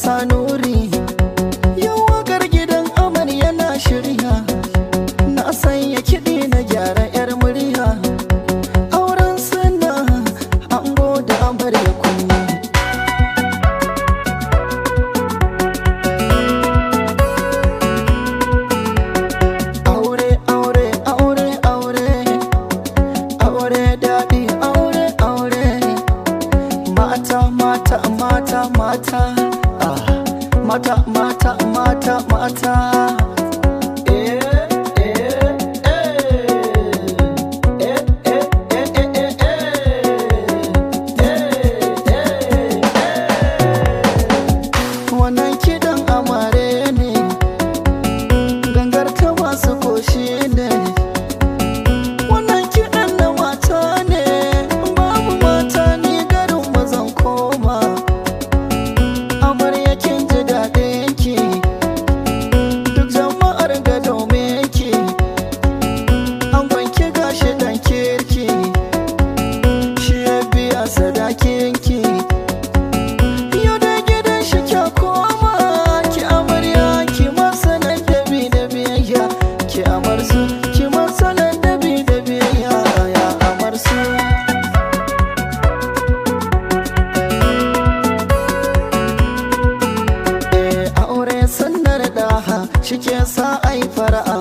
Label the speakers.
Speaker 1: sa nuri. Yau wakar gidan amarya na shirya, na sanya kiɗi na gyara 'yar murya. Auren suna ango da amarya kunya. Aure aure aure aure, aure daɗi aure aure. Mata mata mata mata, mata mata mata mata. Wannan kiɗan amare ne, gangar ta masu koshi ne. Wannan kiɗan na mata ne, babu mata ni garin mazan koma. Amarya kin ji daɗin ki, duk jama'ar ga domin ki. Angon ki gashi dan kirki, shi ya biya sadakin ki. Yau da gidan shi kya koma, ki amarya ki masa ladabi da biyayya. Ki amarsu ki masa ladabi da biyayya, ya amarsu. Aure sunnar daha shi ke sa ai fara'a.